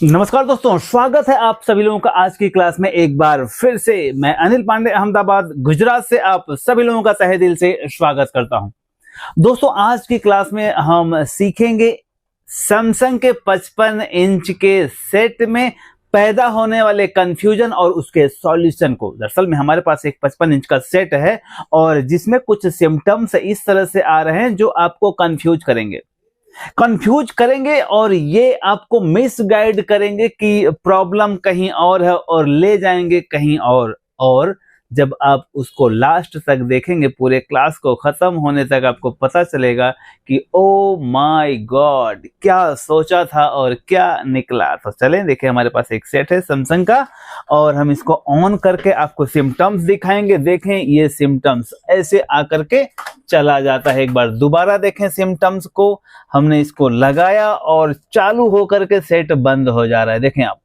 नमस्कार दोस्तों, स्वागत है आप सभी लोगों का आज की क्लास में एक बार फिर से। मैं अनिल पांडे, अहमदाबाद गुजरात से आप सभी लोगों का तहे दिल से स्वागत करता हूं। दोस्तों, आज की क्लास में हम सीखेंगे सैमसंग के 55 इंच के सेट में पैदा होने वाले कंफ्यूजन और उसके सॉल्यूशन को। दरअसल में हमारे पास एक 55 इंच का सेट है और जिसमें कुछ सिम्टम्स इस तरह से आ रहे हैं जो आपको कंफ्यूज करेंगे और ये आपको मिसगाइड करेंगे कि प्रॉब्लम कहीं और है और ले जाएंगे कहीं और जब आप उसको लास्ट तक देखेंगे, पूरे क्लास को खत्म होने तक आपको पता चलेगा कि ओ माय गॉड, क्या सोचा था और क्या निकला। तो चलें देखें, हमारे पास एक सेट है सैमसंग का और हम इसको ऑन करके आपको सिम्टम्स दिखाएंगे। देखें, ये सिम्टम्स ऐसे आकर के चला जाता है। एक बार दोबारा देखें सिम्टम्स को। हमने इसको लगाया और चालू होकर के सेट बंद हो जा रहा है। देखें आप,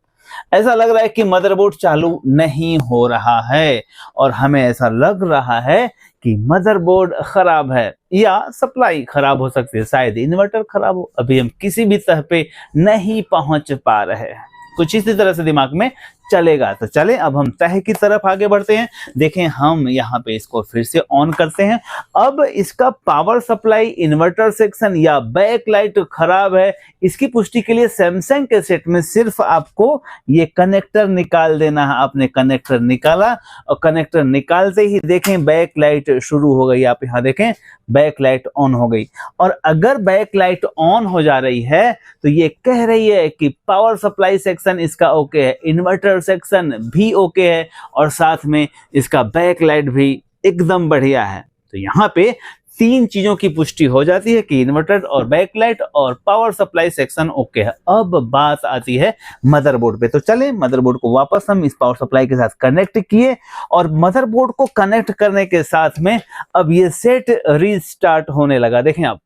ऐसा लग रहा है कि मदरबोर्ड चालू नहीं हो रहा है और हमें ऐसा लग रहा है कि मदरबोर्ड खराब है या सप्लाई खराब हो सकती है, शायद इन्वर्टर खराब हो। अभी हम किसी भी तह पे नहीं पहुंच पा रहे हैं। कुछ इसी तरह से दिमाग में चलेगा। तो चलें अब हम तह की तरफ आगे बढ़ते हैं। देखें, हम यहाँ पे इसको फिर से ऑन करते हैं। अब इसका पावर सप्लाई, इन्वर्टर सेक्शन या बैक लाइट खराब है, इसकी पुष्टि के लिए सैमसंग के सेट में सिर्फ आपको ये कनेक्टर निकाल देना है। आपने कनेक्टर निकाला और कनेक्टर निकालते ही देखें बैक लाइट शुरू हो गई। आप यहाँ देखें बैक लाइट ऑन हो गई। और अगर बैक लाइट ऑन हो जा रही है तो ये कह रही है कि पावर सप्लाई सेक्शन इसका ओके है, इन्वर्टर सेक्शन भी ओके है और साथ में इसका बैक लाइट भी एकदम बढ़िया है। तो यहाँ पे तीन चीजों की पुष्टि हो जाती है कि इन्वर्टर और बैकलाइट और पावर सप्लाई सेक्शन ओके है। अब बात आती है मदरबोर्ड पे। तो चलें, मदरबोर्ड को वापस हम इस पावर सप्लाई के साथ कनेक्ट किए और मदरबोर्ड को कनेक्ट करने के साथ में अब ये सेट रीस्टार्ट होने लगा। देखें आप,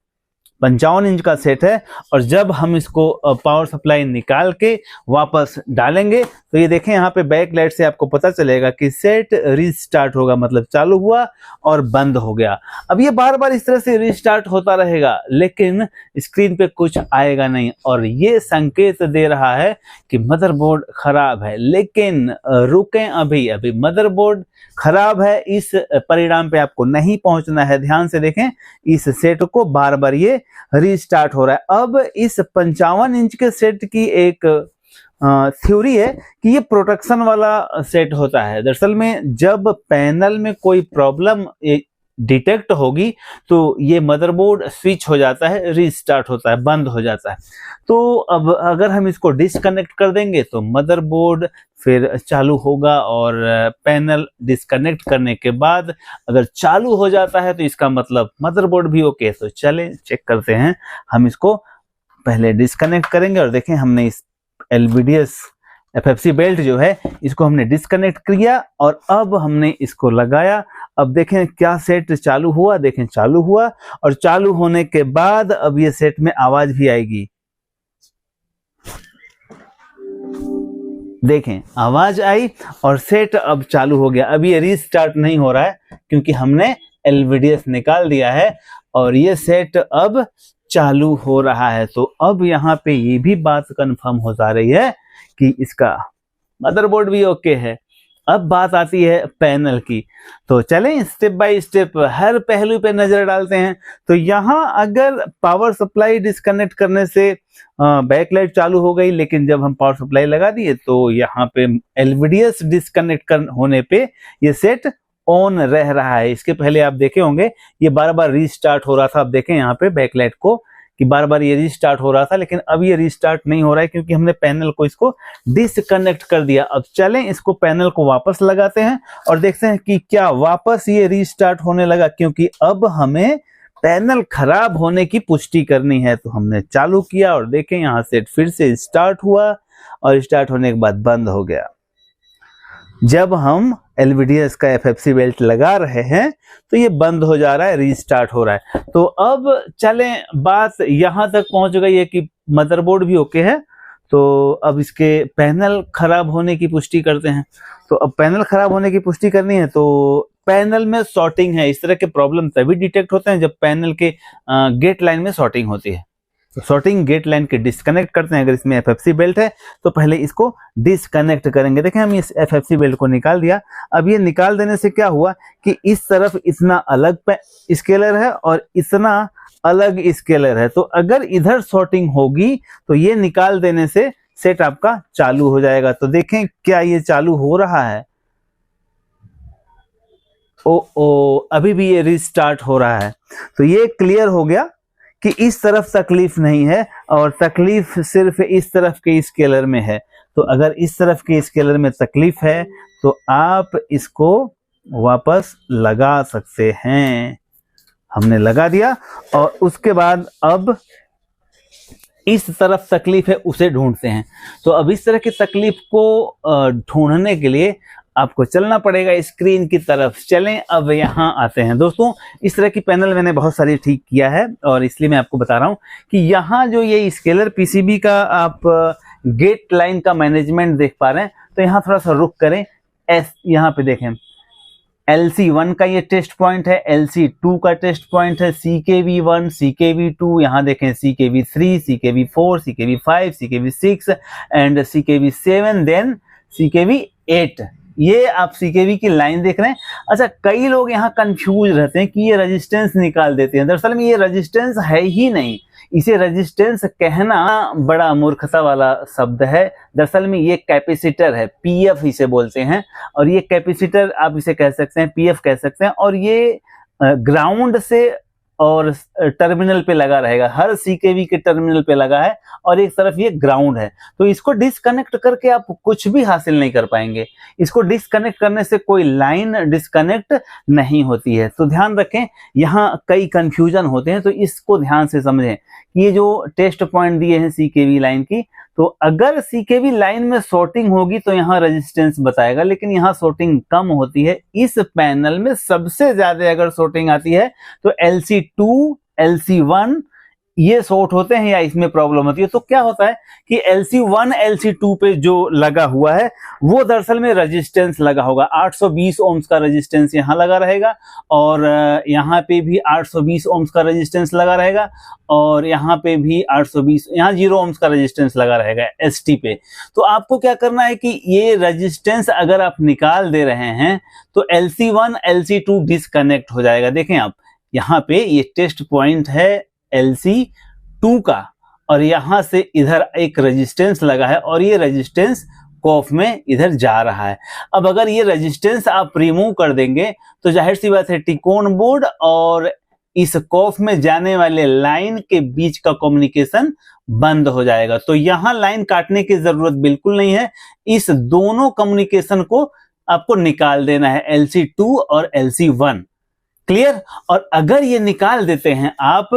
55 इंच का सेट है और जब हम इसको पावर सप्लाई निकाल के वापस डालेंगे तो ये देखें यहाँ पे बैक लाइट से आपको पता चलेगा कि सेट रीस्टार्ट होगा, मतलब चालू हुआ और बंद हो गया। अब ये बार बार इस तरह से रीस्टार्ट होता रहेगा लेकिन स्क्रीन पे कुछ आएगा नहीं और ये संकेत दे रहा है कि मदरबोर्ड खराब है। लेकिन रुकें, अभी मदरबोर्ड खराब है इस परिणाम पे आपको नहीं पहुंचना है। ध्यान से देखें, इस सेट को बार बार ये रीस्टार्ट हो रहा है। अब इस 55 इंच के सेट की एक थ्योरी है कि ये प्रोटेक्शन वाला सेट होता है। दरअसल में जब पैनल में कोई प्रॉब्लम डिटेक्ट होगी तो ये मदरबोर्ड स्विच हो जाता है, रीस्टार्ट होता है, बंद हो जाता है। तो अब अगर हम इसको डिस्कनेक्ट कर देंगे तो मदरबोर्ड फिर चालू होगा और पैनल डिस्कनेक्ट करने के बाद अगर चालू हो जाता है तो इसका मतलब मदरबोर्ड भी ओके है। तो चलें चेक करते हैं। हम इसको पहले डिस्कनेक्ट करेंगे और देखें, हमने इस LVDS FFC बेल्ट जो है इसको हमने डिस्कनेक्ट किया और अब हमने इसको लगाया। अब देखें क्या सेट चालू हुआ। देखें चालू हुआ और चालू होने के बाद अब ये सेट में आवाज भी आएगी। देखें आवाज आई और सेट अब चालू हो गया। अब ये रीस्टार्ट नहीं हो रहा है क्योंकि हमने LVDS निकाल दिया है और ये सेट अब चालू हो रहा है। तो अब यहाँ पे ये भी बात कंफर्म हो जा रही है कि इसका मदरबोर्ड भी ओके है। अब बात आती है पैनल की। तो चलें स्टेप बाय स्टेप हर पहलू पे नजर डालते हैं। तो यहाँ अगर पावर सप्लाई डिस्कनेक्ट करने से बैकलाइट चालू हो गई, लेकिन जब हम पावर सप्लाई लगा दिए तो यहाँ पे LVDS डिस्कनेक्ट होने पे ये सेट ऑन रह रहा है। इसके पहले आप देखे होंगे ये बार बार रीस्टार्ट हो रहा था। आप देखें यहाँ पे बैकलाइट को कि बार बार ये रीस्टार्ट हो रहा था, लेकिन अब ये रीस्टार्ट नहीं हो रहा है क्योंकि हमने पैनल को इसको डिसकनेक्ट कर दिया। अब चलें इसको पैनल को वापस लगाते हैं और देखते हैं कि क्या वापस ये रीस्टार्ट होने लगा, क्योंकि अब हमें पैनल खराब होने की पुष्टि करनी है। तो हमने चालू किया और देखें यहाँ से फिर से स्टार्ट हुआ और स्टार्ट होने के बाद बंद हो गया। जब हम LVDS का FFC बेल्ट लगा रहे हैं तो ये बंद हो जा रहा है, रीस्टार्ट हो रहा है। तो अब चलें, बात यहां तक पहुंच गई है कि मदरबोर्ड भी ओके है। तो अब इसके पैनल खराब होने की पुष्टि करते हैं। तो अब पैनल खराब होने की पुष्टि करनी है तो पैनल में शॉर्टिंग है। इस तरह के प्रॉब्लम तभी डिटेक्ट होते हैं जब पैनल के गेट लाइन में शॉर्टिंग होती है। तो सॉर्टिंग गेट लाइन के डिस्कनेक्ट करते हैं। अगर इसमें एफएफसी बेल्ट है तो पहले इसको डिस्कनेक्ट करेंगे। देखें हम इस एफएफसी बेल्ट को निकाल दिया। अब ये निकाल देने से क्या हुआ कि इस तरफ इतना अलग स्केलर है और इतना अलग स्केलर है, तो अगर इधर सॉर्टिंग होगी तो ये निकाल देने से सेट आपका चालू हो जाएगा। तो देखें क्या ये चालू हो रहा है? ओ अभी भी ये रिस्टार्ट हो रहा है। तो ये क्लियर हो गया कि इस तरफ तकलीफ नहीं है और तकलीफ सिर्फ इस तरफ के स्केलर में है। तो अगर इस तरफ के स्केलर में तकलीफ है तो आप इसको वापस लगा सकते हैं। हमने लगा दिया और उसके बाद अब इस तरफ तकलीफ है उसे ढूंढते हैं। तो अब इस तरह की तकलीफ को ढूंढने के लिए आपको चलना पड़ेगा स्क्रीन की तरफ। चलें अब यहाँ आते हैं। दोस्तों इस तरह की पैनल मैंने बहुत सारी ठीक किया है और इसलिए मैं आपको बता रहा हूँ कि यहाँ जो ये स्केलर पीसीबी का आप गेट लाइन का मैनेजमेंट देख पा रहे हैं, तो यहाँ थोड़ा सा रुक करें। यहाँ पे देखें LC1 का ये टेस्ट पॉइंट है, LC2 का टेस्ट पॉइंट है, CKV1, CKV2, यहाँ देखें CKV3, CKV4, CKV5, CKV6 and CKV7, then CKV8। ये आप CKV की लाइन देख रहे हैं। अच्छा, कई लोग यहाँ कंफ्यूज रहते हैं कि ये रेजिस्टेंस निकाल देते हैं। दरअसल में ये रेजिस्टेंस है ही नहीं। इसे रेजिस्टेंस कहना बड़ा मूर्खता वाला शब्द है। दरअसल में ये कैपेसिटर है, PF इसे बोलते हैं। और ये कैपेसिटर आप इसे कह सकते हैं, PF कह सकते हैं। और ये ग्राउंड से और टर्मिनल पे लगा रहेगा, हर CKV के टर्मिनल पे लगा है और एक तरफ ये ग्राउंड है। तो इसको डिस्कनेक्ट करके आप कुछ भी हासिल नहीं कर पाएंगे। इसको डिस्कनेक्ट करने से कोई लाइन डिस्कनेक्ट नहीं होती है। तो ध्यान रखें, यहाँ कई कंफ्यूजन होते हैं, तो इसको ध्यान से समझें कि ये जो टेस्ट पॉइंट दिए हैं CKV लाइन की, तो अगर CKV लाइन में सॉर्टिंग होगी तो यहाँ रेजिस्टेंस बताएगा, लेकिन यहाँ सॉर्टिंग कम होती है। इस पैनल में सबसे ज्यादा अगर सॉर्टिंग आती है तो LC2, LC1 ये शॉर्ट होते हैं या इसमें प्रॉब्लम होती है। तो क्या होता है कि LC1, LC2 पे जो लगा हुआ है वो दरअसल में रेजिस्टेंस लगा होगा। 820 ओम्स का रेजिस्टेंस यहाँ लगा रहेगा और यहाँ पे भी 820 ओम्स का रेजिस्टेंस लगा रहेगा और यहाँ पे भी 820, यहाँ 0 ओम्स का रेजिस्टेंस लगा रहेगा ST पे। तो आपको क्या करना है कि ये रेजिस्टेंस अगर आप निकाल दे रहे हैं तो LC1, LC2 डिस्कनेक्ट हो जाएगा। देखें आप, यहाँ पे ये टेस्ट पॉइंट है LC2 का और यहां से इधर एक रेजिस्टेंस लगा है और ये रेजिस्टेंस कॉफ में इधर जा रहा है। अब अगर ये रेजिस्टेंस आप रिमूव कर देंगे तो जाहिर सी बात है टिकोन बोर्ड और इस कॉफ में जाने वाले लाइन के बीच का कम्युनिकेशन बंद हो जाएगा। तो यहां लाइन काटने की जरूरत बिल्कुल नहीं है। इस दोनों कम्युनिकेशन को आपको निकाल देना है, LC2 और LC1। क्लियर? और अगर ये निकाल देते हैं आप,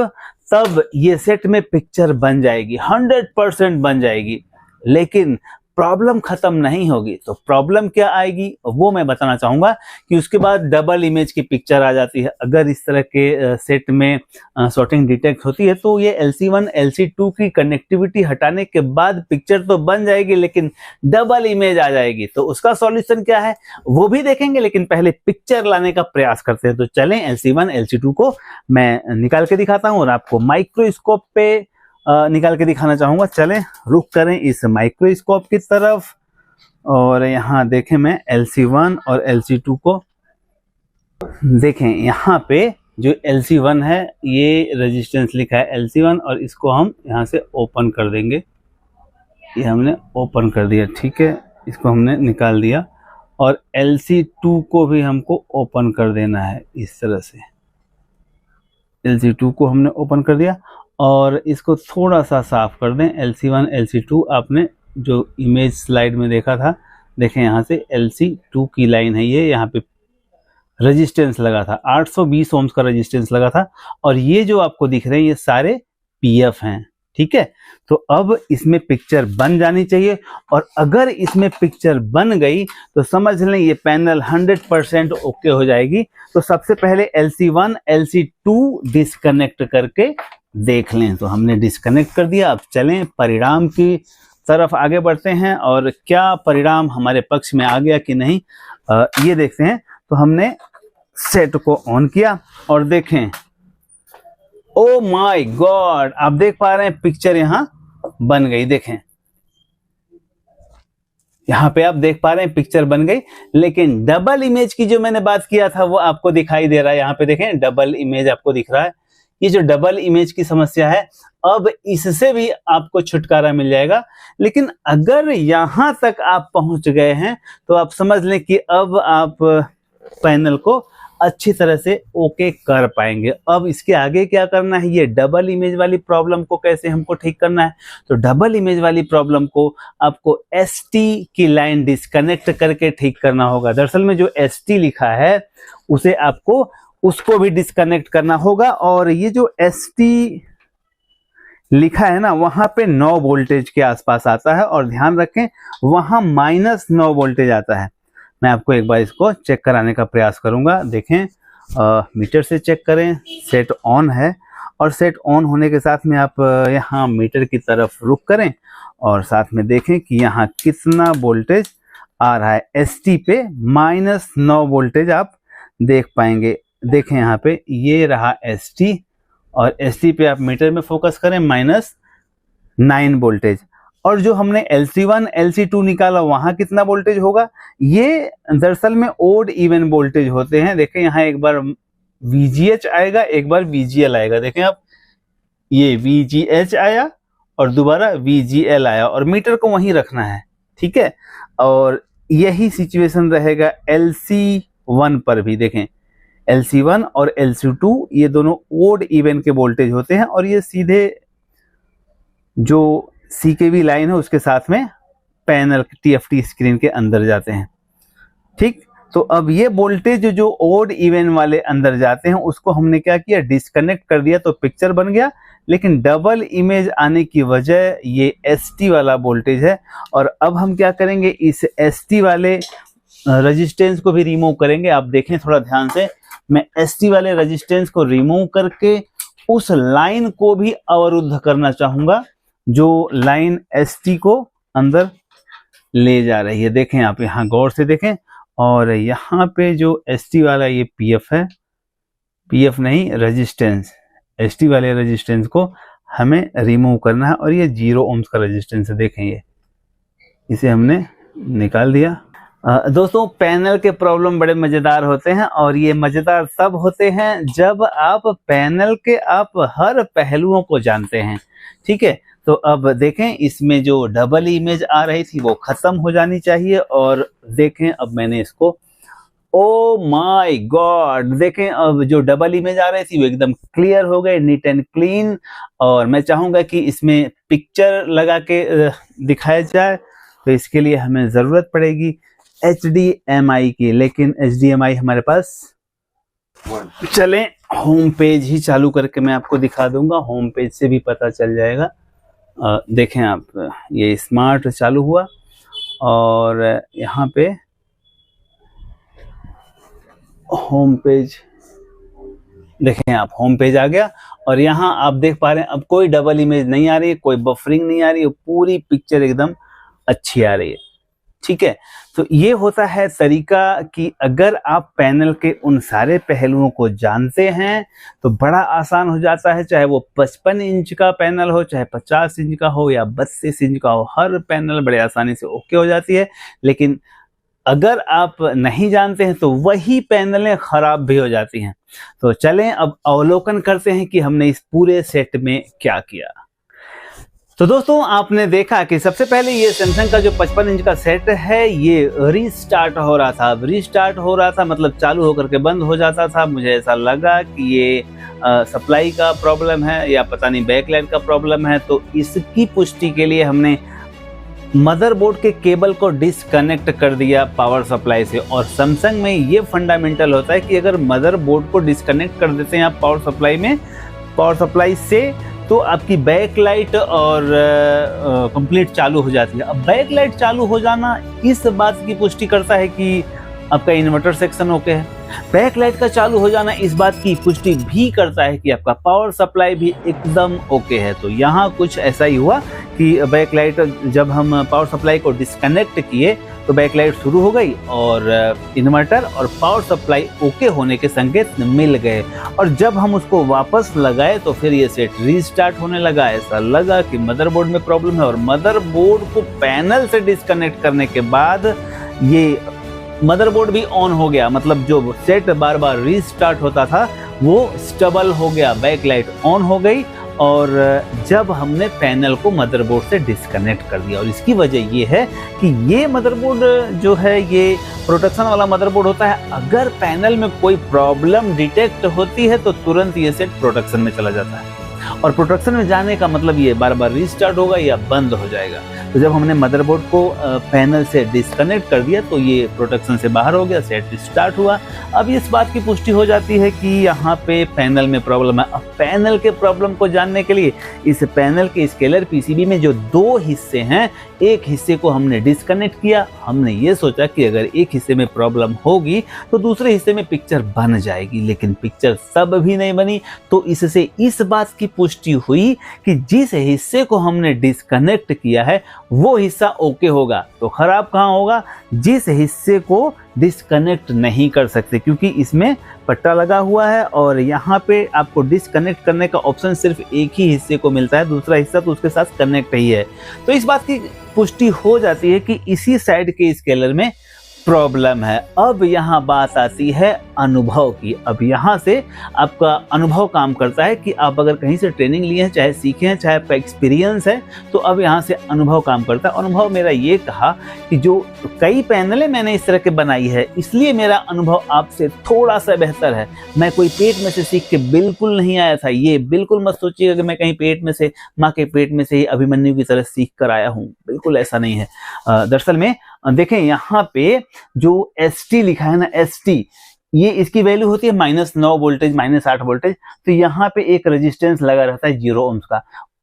तब ये सेट में पिक्चर बन जाएगी, 100% बन जाएगी। लेकिन प्रॉब्लम खत्म नहीं होगी। तो प्रॉब्लम क्या आएगी वो मैं बताना चाहूंगा कि उसके बाद डबल इमेज की पिक्चर आ जाती है। अगर इस तरह के सेट में सॉर्टिंग डिटेक्ट होती है तो ये LC1, LC2 की कनेक्टिविटी हटाने के बाद पिक्चर तो बन जाएगी लेकिन डबल इमेज आ जाएगी। तो उसका सॉल्यूशन क्या है वो भी देखेंगे, लेकिन पहले पिक्चर लाने का प्रयास करते हैं। तो चलें LC1, LC2 को मैं निकाल के दिखाता हूं और आपको माइक्रोस्कोप पे निकाल के दिखाना चाहूंगा। चलें रुक करें इस माइक्रोस्कोप की तरफ और यहाँ देखें मैं LC1 और LC2 को देखें। यहाँ पे जो LC1 है ये रेजिस्टेंस लिखा है LC1 और इसको हम यहाँ से ओपन कर देंगे। ये हमने ओपन कर दिया, ठीक है, इसको हमने निकाल दिया। और LC2 को भी हमको ओपन कर देना है इस तरह से। LC2 को हमने ओपन कर दिया और इसको थोड़ा सा साफ कर दें। LC1, LC2 आपने जो इमेज स्लाइड में देखा था, देखें यहाँ से LC2 की लाइन है ये, यहाँ पे रेजिस्टेंस लगा था, 820 ओम्स का रेजिस्टेंस लगा था और ये जो आपको दिख रहे हैं ये सारे PF हैं, ठीक है। तो अब इसमें पिक्चर बन जानी चाहिए और अगर इसमें पिक्चर बन गई तो समझ लें ये पैनल 100% ओके हो जाएगी। तो सबसे पहले LC1, LC2 डिस्कनेक्ट करके देख लें। तो हमने डिस्कनेक्ट कर दिया। अब चलें परिणाम की तरफ आगे बढ़ते हैं और क्या परिणाम हमारे पक्ष में आ गया कि नहीं ये देखते हैं। तो हमने सेट को ऑन किया और देखें, ओ माय गॉड, आप देख पा रहे हैं पिक्चर यहां बन गई, देखें यहां पे आप देख पा रहे हैं पिक्चर बन गई, लेकिन डबल इमेज की जो मैंने बात किया था वो आपको दिखाई दे रहा है। यहां पे देखें डबल इमेज आपको दिख रहा है। ये जो डबल इमेज की समस्या है, अब इससे भी आपको छुटकारा मिल जाएगा। लेकिन अगर यहां तक आप पहुंच गए हैं तो आप समझ लें कि अब आप पैनल को अच्छी तरह से ओके कर पाएंगे। अब इसके आगे क्या करना है, ये डबल इमेज वाली प्रॉब्लम को कैसे हमको ठीक करना है। तो डबल इमेज वाली प्रॉब्लम को आपको ST की लाइन डिस्कनेक्ट करके ठीक करना होगा। दरअसल में जो ST लिखा है उसे आपको उसको भी डिस्कनेक्ट करना होगा, और ये जो ST लिखा है ना वहां पे 9 वोल्टेज के आसपास आता है, और ध्यान रखें वहां -9 वोल्टेज आता है। मैं आपको एक बार इसको चेक कराने का प्रयास करूंगा। देखें मीटर से चेक करें, सेट ऑन है, और सेट ऑन होने के साथ में आप यहाँ मीटर की तरफ रुख करें और साथ में देखें कि यहाँ कितना वोल्टेज आ रहा है। ST पे -9 वोल्टेज आप देख पाएंगे। देखें यहाँ पे ये रहा ST, और ST पे आप मीटर में फोकस करें -9 वोल्टेज। और जो हमने LC1 LC2 निकाला वहां कितना वोल्टेज होगा, ये दरअसल में ओड इवन वोल्टेज होते हैं। देखें यहाँ एक बार VGH आएगा, एक बार VGL आएगा। देखें आप, ये VGH आया और दोबारा VGL आया, और मीटर को वहीं रखना है, ठीक है। और यही सिचुएशन रहेगा LC1 पर भी। देखें LC1 और LC2 ये दोनों ओड इवन के वोल्टेज होते हैं, और ये सीधे जो CKV लाइन है उसके साथ में पैनल TFT स्क्रीन के अंदर जाते हैं, ठीक। तो अब ये वोल्टेज जो ओड इवन वाले अंदर जाते हैं उसको हमने क्या किया, डिस्कनेक्ट कर दिया, तो पिक्चर बन गया। लेकिन डबल इमेज आने की वजह ये ST वाला वोल्टेज है, और अब हम क्या करेंगे, इस ST वाले रेजिस्टेंस को भी रिमूव करेंगे। आप देखें थोड़ा ध्यान से, मैं ST वाले रेजिस्टेंस को रिमूव करके उस लाइन को भी अवरुद्ध करना चाहूंगा जो लाइन ST को अंदर ले जा रही है। देखें आप यहाँ गौर से देखें, और यहाँ पे जो ST वाला ये PF है, PF नहीं रेजिस्टेंस, ST वाले रेजिस्टेंस को हमें रिमूव करना है, और ये 0 ohms का रेजिस्टेंस है। देखें ये इसे हमने निकाल दिया। दोस्तों पैनल के प्रॉब्लम बड़े मजेदार होते हैं, और ये मजेदार तब होते हैं जब आप पैनल के आप हर पहलुओं को जानते हैं, ठीक है। तो अब देखें इसमें जो डबल इमेज आ रही थी वो खत्म हो जानी चाहिए, और देखें अब मैंने इसको, ओ माय गॉड, देखें अब जो डबल इमेज आ रही थी वो एकदम क्लियर हो गए, नीट एंड क्लीन। और मैं चाहूंगा कि इसमें पिक्चर लगा के दिखाया जाए, तो इसके लिए हमें जरूरत पड़ेगी HDMI की, लेकिन HDMI हमारे पास, चलें होम पेज ही चालू करके मैं आपको दिखा दूंगा, होम पेज से भी पता चल जाएगा। देखें आप, ये स्मार्ट चालू हुआ, और यहाँ पे होम पेज, देखें आप होम पेज आ गया, और यहाँ आप देख पा रहे हैं अब कोई डबल इमेज नहीं आ रही है, कोई बफरिंग नहीं आ रही है, पूरी पिक्चर एकदम अच्छी आ रही है, ठीक है। तो ये होता है तरीका कि अगर आप पैनल के उन सारे पहलुओं को जानते हैं तो बड़ा आसान हो जाता है। चाहे वो 55 इंच का पैनल हो, चाहे 50 इंच का हो, या 32 इंच का हो, हर पैनल बड़े आसानी से ओके हो जाती है। लेकिन अगर आप नहीं जानते हैं तो वही पैनलें खराब भी हो जाती हैं। तो चलें अब अवलोकन करते हैं कि हमने इस पूरे सेट में क्या किया। तो दोस्तों आपने देखा कि सबसे पहले ये सैमसंग का जो 55 इंच का सेट है ये रीस्टार्ट हो रहा था। अब रीस्टार्ट हो रहा था मतलब चालू होकर के बंद हो जाता था। मुझे ऐसा लगा कि ये सप्लाई का प्रॉब्लम है या पता नहीं बैकलाइट का प्रॉब्लम है। तो इसकी पुष्टि के लिए हमने मदरबोर्ड के केबल को डिस्कनेक्ट कर दिया पावर सप्लाई से। और सैमसंग में ये फंडामेंटल होता है कि अगर मदरबोर्ड को डिस्कनेक्ट कर देते हैं आप पावर सप्लाई से, तो आपकी बैकलाइट और कंप्लीट चालू हो जाती है। अब बैकलाइट चालू हो जाना इस बात की पुष्टि करता है कि आपका इन्वर्टर सेक्शन ओके है। बैकलाइट का चालू हो जाना इस बात की पुष्टि भी करता है कि आपका पावर सप्लाई भी एकदम ओके है। तो यहाँ कुछ ऐसा ही हुआ कि बैकलाइट, जब हम पावर सप्लाई को डिस्कनेक्ट किए तो बैकलाइट शुरू हो गई और इन्वर्टर और पावर सप्लाई ओके होने के संकेत मिल गए। और जब हम उसको वापस लगाए तो फिर ये सेट रीस्टार्ट होने लगा। ऐसा लगा कि मदरबोर्ड में प्रॉब्लम है और मदरबोर्ड को पैनल से डिस्कनेक्ट करने के बाद ये मदरबोर्ड भी ऑन हो गया, मतलब जो सेट बार बार रीस्टार्ट होता था वो स्टेबल हो गया, बैकलाइट ऑन हो गई। और जब हमने पैनल को मदरबोर्ड से डिस्कनेक्ट कर दिया, और इसकी वजह ये है कि ये मदरबोर्ड जो है ये प्रोटेक्शन वाला मदरबोर्ड होता है। अगर पैनल में कोई प्रॉब्लम डिटेक्ट होती है तो तुरंत ये सेट प्रोटेक्शन में चला जाता है, और प्रोटेक्शन में जाने का मतलब ये बार बार रीस्टार्ट होगा या बंद हो जाएगा। तो जब हमने मदरबोर्ड को पैनल से डिस्कनेक्ट कर दिया तो ये प्रोटेक्शन से बाहर हो गया, सेट स्टार्ट हुआ। अब इस बात की पुष्टि हो जाती है कि यहाँ पे पैनल में प्रॉब्लम है। अब पैनल के प्रॉब्लम को जानने के लिए इस पैनल के स्केलर पीसीबी में जो दो हिस्से हैं, एक हिस्से को हमने डिस्कनेक्ट किया। हमने ये सोचा कि अगर एक हिस्से में प्रॉब्लम होगी तो दूसरे हिस्से में पिक्चर बन जाएगी, लेकिन पिक्चर सब भी नहीं बनी। तो इससे इस बात की पुष्टि हुई कि जिस हिस्से को हमने डिस्कनेक्ट किया है वो हिस्सा ओके होगा। तो खराब कहाँ होगा? जिस हिस्से को डिस्कनेक्ट नहीं कर सकते, क्योंकि इसमें पट्टा लगा हुआ है और यहाँ पे आपको डिस्कनेक्ट करने का ऑप्शन सिर्फ एक ही हिस्से को मिलता है, दूसरा हिस्सा तो उसके साथ कनेक्ट ही है। तो इस बात की पुष्टि हो जाती है कि इसी साइड के स्केलर में प्रॉब्लम है। अब यहाँ बात आती है अनुभव की। अब यहाँ से आपका अनुभव काम करता है कि आप अगर कहीं से ट्रेनिंग लिए हैं, चाहे सीखे हैं, चाहे आपका एक्सपीरियंस है, तो अब यहाँ से अनुभव काम करता है। अनुभव मेरा ये कहा कि जो कई पैनलें मैंने इस तरह के बनाई है, इसलिए मेरा अनुभव आपसे थोड़ा सा बेहतर है। मैं कोई पेट में से सीख के बिल्कुल नहीं आया था। ये बिल्कुल मत सोचिएगा कि मैं कहीं पेट में से, माँ के पेट में से ही अभिमन्यु की तरह सीख कर आया हूँ, बिल्कुल ऐसा नहीं है। दरअसल में देखें यहाँ पे जो ST लिखा है ना, ST, ये इसकी वैल्यू होती है -9 वोल्टेज, -8 वोल्टेज। तो यहाँ पे एक रेजिस्टेंस लगा रहता है 0 ओम्स का।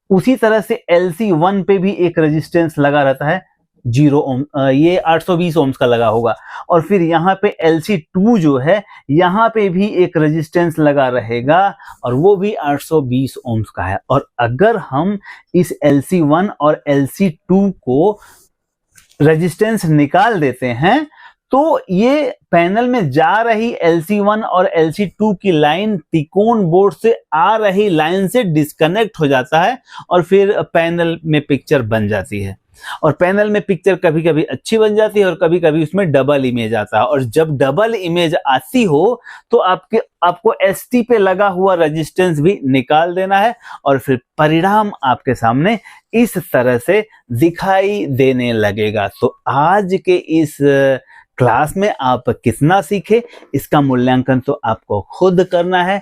उसी तरह से LC1 पे भी एक रेजिस्टेंस लगा रहता है 0 ओम, ये 820 ओम्स का लगा होगा। और फिर यहाँ पे LC2 जो है, यहाँ पे भी एक रेजिस्टेंस लगा रहेगा और वो भी 820 ओम्स का है। और अगर हम इस LC1 और LC2 को रेजिस्टेंस निकाल देते हैं तो ये पैनल में जा रही LC1 और LC2 की लाइन त्रिकोण बोर्ड से आ रही लाइन से डिस्कनेक्ट हो जाता है और फिर पैनल में पिक्चर बन जाती है। और पैनल में पिक्चर कभी कभी अच्छी बन जाती है और कभी कभी उसमें डबल इमेज आता है। और जब डबल इमेज आती हो तो आपको ST पे लगा हुआ रेजिस्टेंस भी निकाल देना है और फिर परिणाम आपके सामने इस तरह से दिखाई देने लगेगा। तो आज के इस क्लास में आप कितना सीखे इसका मूल्यांकन तो आपको खुद करना है।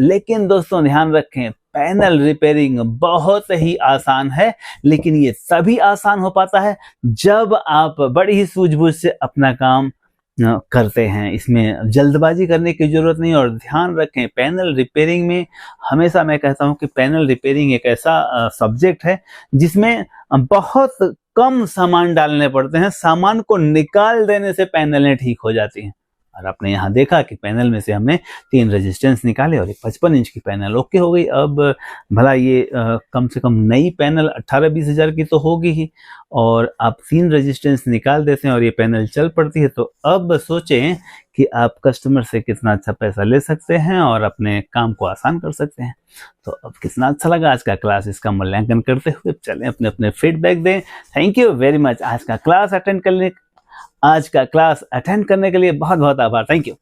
लेकिन दोस्तों ध्यान रखें, पैनल रिपेयरिंग बहुत ही आसान है, लेकिन ये तभी आसान हो पाता है जब आप बड़ी ही सूझबूझ से अपना काम करते हैं। इसमें जल्दबाजी करने की जरूरत नहीं। और ध्यान रखें, पैनल रिपेयरिंग में हमेशा मैं कहता हूं कि पैनल रिपेयरिंग एक ऐसा सब्जेक्ट है जिसमें बहुत कम सामान डालने पड़ते हैं। सामान को निकाल देने से पैनलें ठीक हो जाती हैं। और आपने यहाँ देखा कि पैनल में से हमने 3 रेजिस्टेंस निकाले और एक 55 इंच की पैनल ओके हो गई। अब भला ये कम से कम नई पैनल 18-20 हज़ार की तो होगी ही, और आप 3 रेजिस्टेंस निकाल देते हैं और ये पैनल चल पड़ती है। तो अब सोचें कि आप कस्टमर से कितना अच्छा पैसा ले सकते हैं और अपने काम को आसान कर सकते हैं। तो अब कितना अच्छा लगा आज का क्लास, इसका मूल्यांकन करते हुए चलें अपने अपने फीडबैक दें। Thank you very much. आज का क्लास अटेंड करने के लिए बहुत बहुत आभार। Thank you.